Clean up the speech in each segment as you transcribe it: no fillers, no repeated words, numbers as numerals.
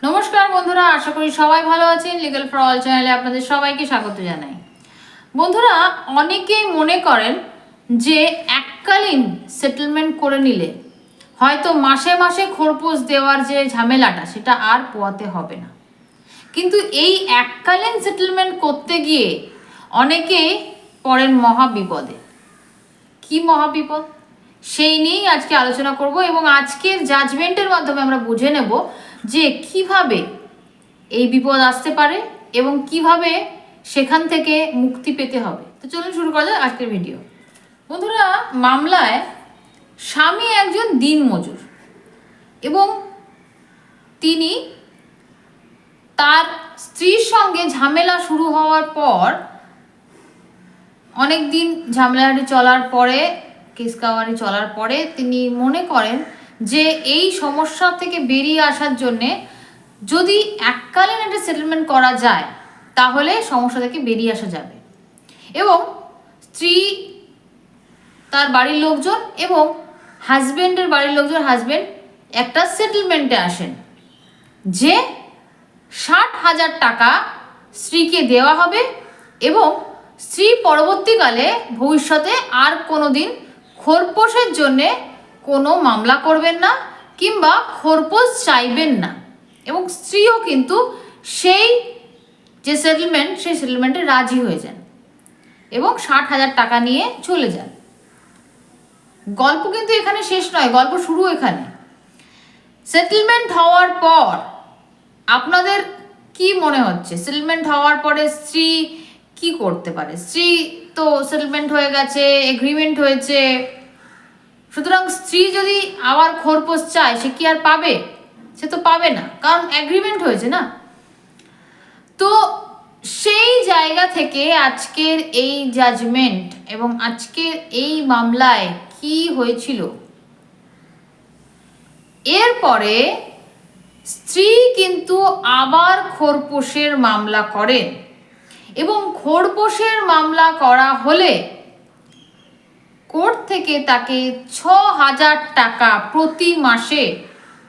নমস্কার বন্ধুরা, আশা করি সবাই ভালো আছেন। লিগ্যাল ফর অল চ্যানেলে আপনাদের সবাইকে স্বাগত জানাই। বন্ধুরা, অনেকেই মনে করেন যে এককালীন সেটেলমেন্ট করে নিলে হয়তো মাসে মাসে খোরপোশ দেওয়ার যে ঝামেলাটা সেটা আর পোয়াতে হবে না। কিন্তু এই এককালীন সেটেলমেন্ট করতে গিয়ে অনেকেই পড়েন মহাবিপদে। কি মহাবিপদ, সেই নিয়েই আজকে আলোচনা করব এবং আজকের জাজমেন্টের মাধ্যমে আমরা বুঝে নেব যে কিভাবে এই বিপদ আসতে পারে এবং কিভাবে সেখান থেকে মুক্তি পেতে হবে। তো চলুন শুরু করা যায় আজকের ভিডিও। বন্ধুরা, মামলায় স্বামী একজন দিনমজুর এবং তিনি তার স্ত্রীর সঙ্গে ঝামেলা শুরু হওয়ার পর অনেক দিন ঝামেলাটি চলার পরে, কেস কাওয়ারি চলার পরে তিনি মনে করেন যে এই সমস্যা থেকে বেরিয়ে আসার জন্যে যদি এককালীন একটা সেটেলমেন্ট করা যায় তাহলে সমস্যা থেকে বেরিয়ে আসা যাবে। এবং স্ত্রী, তার বাড়ির লোকজন এবং হাজব্যান্ডের বাড়ির লোকজন, হাজব্যান্ড একটা সেটেলমেন্টে আসেন যে 60,000 টাকা স্ত্রীকে দেওয়া হবে এবং স্ত্রী পরবর্তীকালে ভবিষ্যতে আর কোনো দিন খোরপোশের জন্যে কোনো মামলা করবেন না কিংবা খোরপোশ চাইবেন না। এবং স্ত্রীও কিন্তু সেই যে সেটেলমেন্ট, সেই সেটেলমেন্টে রাজি হয়ে যান এবং 60,000 টাকা নিয়ে চলে যান। গল্প কিন্তু এখানে শেষ নয়, গল্প শুরু এখানে। সেটেলমেন্ট হওয়ার পর আপনাদের কি মনে হচ্ছে? সেটেলমেন্ট হওয়ার পরে স্ত্রী কি করতে পারে? স্ত্রী তো সেটেলমেন্ট হয়ে গেছে, এগ্রিমেন্ট হয়েছে, সুতরাং স্ত্রী যদি আবার খোরপোশ চায় সে কি আর পাবে? সে তো পাবে না, কারণ এগ্রিমেন্ট হয়েছে না। তো সেই জায়গা থেকে আজকের এই জাজমেন্ট এবং আজকের এই মামলায় কি হয়েছিল, এরপরে স্ত্রী কিন্তু আবার খোরপোশের মামলা করেন এবং খোরপোশের মামলা করা হলে কোর্ট থেকে তাকে 6,000 টাকা প্রতি মাসে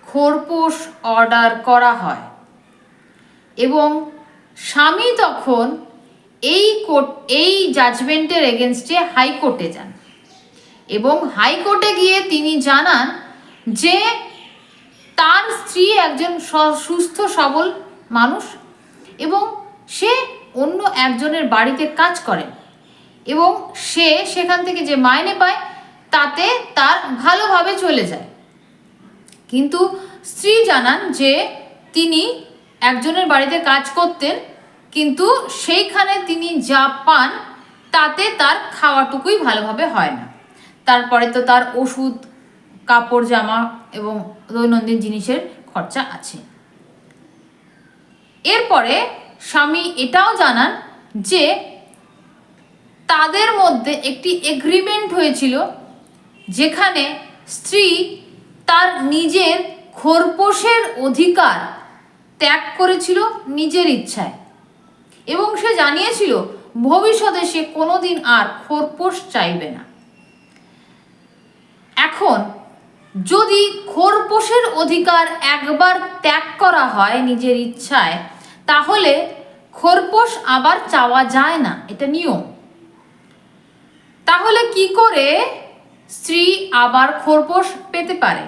খোরপোশ অর্ডার করা হয় এবং স্বামী তখন এই জাজমেন্টের এগেনস্টে হাইকোর্টে যান এবং হাইকোর্টে গিয়ে তিনি জানান যে তার স্ত্রী একজন সুস্থ সবল মানুষ এবং সে অন্য একজনের বাড়িতে কাজ করেন এবং সে সেখান থেকে যে মাইনে পায় তাতে তার ভালোভাবে চলে যায়। কিন্তু স্ত্রী জানান যে তিনি একজনের বাড়িতে কাজ করতেন, কিন্তু সেইখানে তিনি যা পান তাতে তার খাওয়াটুকুই ভালোভাবে হয় না। তারপরে তো তার ওষুধ, কাপড় জামা এবং দৈনন্দিন জিনিসের খরচা আছে। এরপরে স্বামী এটাও জানান যে তাদের মধ্যে একটি এগ্রিমেন্ট হয়েছিল যেখানে স্ত্রী তার নিজের খোরপোশের অধিকার ত্যাগ করেছিল নিজের ইচ্ছায় এবং সে জানিয়েছিল ভবিষ্যতে সে কোনোদিন আর খোরপোশ চাইবে না। এখন যদি খোরপোশের অধিকার একবার ত্যাগ করা হয় নিজের ইচ্ছায়, তাহলে খোরপোশ আবার চাওয়া যায় না, এটা নিয়ম। তাহলে কি করে স্ত্রী আবার খোরপোশ পেতে পারে?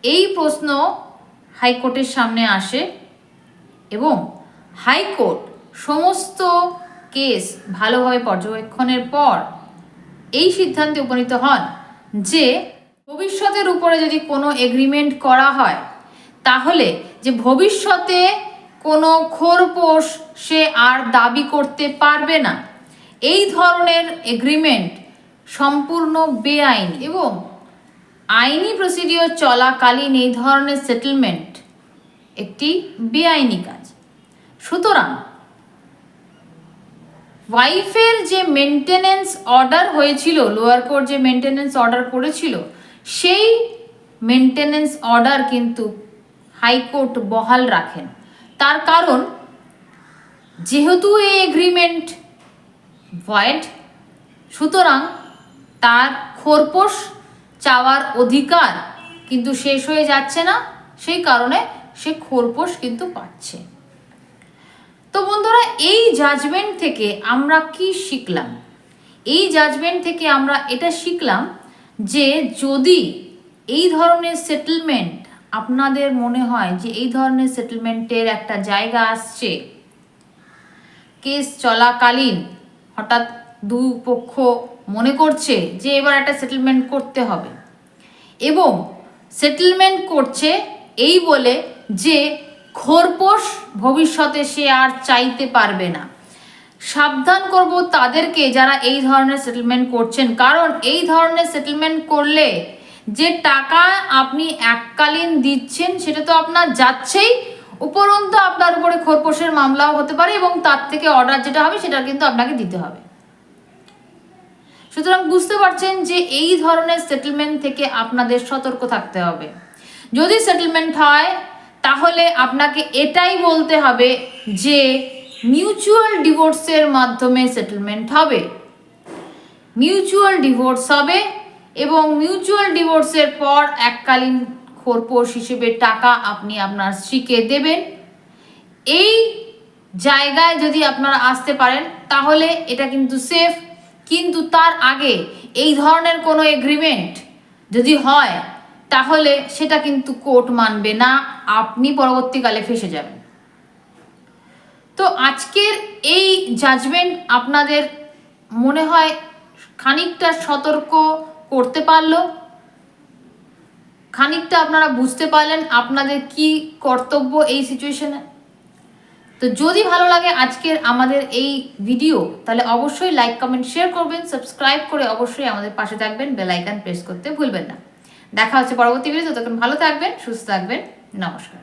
এই প্রশ্ন হাইকোর্টের সামনে আসে এবং হাইকোর্ট সমস্ত কেস ভালোভাবে পর্যবেক্ষণের পর এই সিদ্ধান্তে উপনীত হন যে ভবিষ্যতের উপরে যদি কোনো এগ্রিমেন্ট করা হয় তাহলে যে ভবিষ্যতে কোনো খোরপোশ সে আর দাবি করতে পারবে না, এই ধরনের এগ্রিমেন্ট সম্পূর্ণ বেআইনি এবং আইনি প্রসিডিওর চলাকালীন এই ধরনের সেটেলমেন্ট একটি বেআইনি কাজ। সুতরাং ওয়াইফের যে মেনটেনেন্স অর্ডার হয়েছিল, লোয়ার কোর্ট যে মেনটেনেন্স অর্ডার করেছিল, সেই মেনটেনেন্স অর্ডার কিন্তু হাইকোর্ট বহাল রাখেন। তার কারণ যেহেতু এই এগ্রিমেন্ট ভয়েড, সুতরাং তার খোরপোশ চাওয়ার অধিকার কিন্তু শেষ হয়ে যাচ্ছে না, সেই কারণে সে খোরপোশ কিন্তু পাচ্ছে। তো বন্ধুরা, এই জাজমেন্ট থেকে আমরা কি শিখলাম? এই জাজমেন্ট থেকে আমরা এটা শিখলাম যে যদি এই ধরনের সেটেলমেন্ট আপনাদের মনে হয় যে এই ধরনের সেটেলমেন্টের একটা জায়গা আসছে, কেস চলাকালীন হঠাৎ দুই পক্ষ মনে করছে যে এবার একটা সেটেলমেন্ট করতে হবে, এবং সেটেলমেন্ট করছে এই বলে যে খোরপোশ ভবিষ্যতে সে আর চাইতে পারবে না, সাবধান করব তাদেরকে যারা এই ধরনের সেটেলমেন্ট করছেন। কারণ এই ধরনের সেটেলমেন্ট করলে যে টাকা আপনি এককালীন দিচ্ছেন সেটা তো আপনার যাচ্ছেই, উপরন্তু আপনার উপরে খোরপোশের মামলাও হতে পারে, এবং তার থেকে অর্ডার যেটা হবে সেটা কিন্তু আপনাকে দিতে হবে। সুতরাং বুঝতে পারছেন যে এই ধরনের সেটেলমেন্ট থেকে আপনাদের সতর্ক থাকতে হবে। যদি সেটেলমেন্ট হয় তাহলে আপনাকে এটাই বলতে হবে যে মিউচুয়াল ডিভোর্সের মাধ্যমে সেটেলমেন্ট হবে, মিউচুয়াল ডিভোর্স হবে, এবং মিউচুয়াল ডিভোর্সের পর এককালীন খোরপোশ হিসেবে টাকা আপনি আপনার স্ত্রীকে দেবেন। এই জায়গায় যদি আপনারা আসতে পারেন তাহলে এটা কিন্তু সেফ। কিন্তু তার আগে এই ধরনের কোনো এগ্রিমেন্ট যদি হয় তাহলে সেটা কিন্তু কোর্ট মানবে না, আপনি পরবর্তীকালে ফেঁসে যাবেন। তো আজকের এই জাজমেন্ট আপনাদের মনে হয় খানিকটা সতর্ক করতে পারলো, খানিকটা আপনারা বুঝতে পারলেন আপনাদের কি কর্তব্য এই সিচুয়েশনে। তো যদি ভালো লাগে আজকের আমাদের এই ভিডিও তাহলে অবশ্যই লাইক, কমেন্ট, শেয়ার করবেন, সাবস্ক্রাইব করে অবশ্যই আমাদের পাশে থাকবেন, বেল আইকন প্রেস করতে ভুলবেন না। দেখা হচ্ছে পরবর্তী ভিডিও, ততক্ষণ ভালো থাকবেন, সুস্থ থাকবেন, নমস্কার।